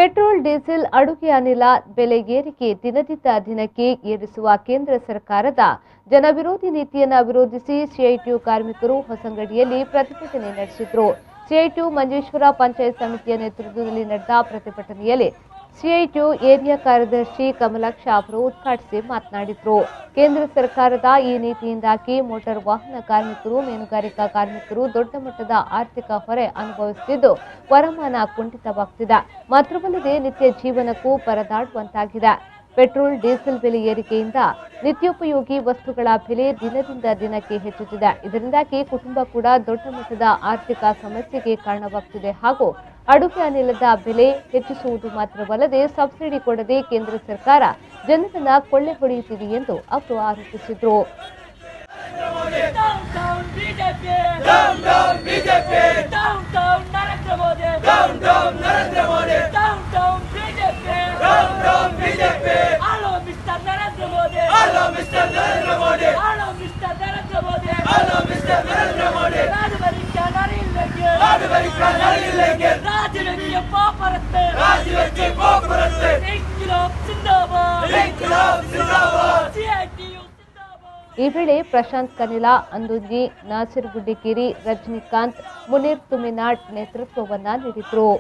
Petrol diesel ಅಡುಗೆ ಅನಿಲ ಬೆಲೆ ಏರಿಕೆ ದಿನದಿಂದ ದಿನಕ್ಕೆ ಏರಿಸುವ ಕೇಂದ್ರ ಸರ್ಕಾರದ ಜನವಿರೋಧಿ ನೀತಿಯನ್ನು ವಿರೋಧಿಸಿ ಸಿಐಟಿಯು ಕಾರ್ಮಿಕರು ಹೊಸಂಗಡಿಯಲ್ಲಿ ಪ್ರತಿಭಟನೆ ನಡೆಸಿದರು. ಸಿಐಟಿಯು ಮಂಜೇಶ್ವರ ಪಂಚಾಯತ್ ಸಮಿತಿಯ ನೇತೃತ್ವದಲ್ಲಿ ನಡೆದ ಪ್ರತಿಭಟನೆಯಲ್ಲಿ ಸಿಐಟಿಯು ಏರಿಯಾ ಕಾರ್ಯದರ್ಶಿ ಕಮಲಾಕ್ಷ ಅವರು ಉದ್ಘಾಟಿಸಿ ಮಾತನಾಡಿದರು. ಕೇಂದ್ರ ಸರ್ಕಾರದ ಈ ನೀತಿಯಿಂದಾಗಿ ಮೋಟಾರ್ ವಾಹನ ಕಾರ್ಮಿಕರು, ಮೀನುಗಾರಿಕಾ ಕಾರ್ಮಿಕರು ದೊಡ್ಡ ಮಟ್ಟದ ಆರ್ಥಿಕ ಹೊರೆ ಅನುಭವಿಸುತ್ತಿದ್ದು ವರಮಾನ ಕುಂಠಿತವಾಗುತ್ತಿದೆ. ಮಾತ್ರವಲ್ಲದೆ ನಿತ್ಯ ಜೀವನಕ್ಕೂ ಪರದಾಡುವಂತಾಗಿದೆ. ಪೆಟ್ರೋಲ್ ಡೀಸೆಲ್ ಬೆಲೆ ಏರಿಕೆಯಿಂದ ನಿತ್ಯೋಪಯೋಗಿ ವಸ್ತುಗಳ ಬೆಲೆ ದಿನದಿಂದ ದಿನಕ್ಕೆ ಹೆಚ್ಚುತ್ತಿದೆ. ಇದರಿಂದಾಗಿ ಕುಟುಂಬ ಕೂಡ ದೊಡ್ಡ ಮಟ್ಟದ ಆರ್ಥಿಕ ಸಮಸ್ಯೆಗೆ ಕಾರಣವಾಗುತ್ತಿದೆ ಹಾಗೂ ಅಡುಗೆ ಅನಿಲದ ಬೆಲೆ ಹೆಚ್ಚಿಸುವುದು ಮಾತ್ರವಲ್ಲದೆ ಸಬ್ಸಿಡಿ ಕೊಡದೆ ಕೇಂದ್ರ ಸರ್ಕಾರ ಜನರನ್ನ ಕೊಳ್ಳೆ ಹೊಡೆಯುತ್ತಿದೆ ಎಂದು ಅವರು ಆರೋಪಿಸಿದರು. ಈ ವೇಳೆ ಪ್ರಶಾಂತ್ ಕನಿಲಾ, ಅಂದುಂಜಿ, ನಾಸಿರ್ ಗುಡ್ಡಿಕೇರಿ, ರಜನಿಕಾಂತ್, ಮುನೀರ್ ತುಮಿನಾಡ್ ನೇತೃತ್ವವನ್ನ ನೀಡಿದರು.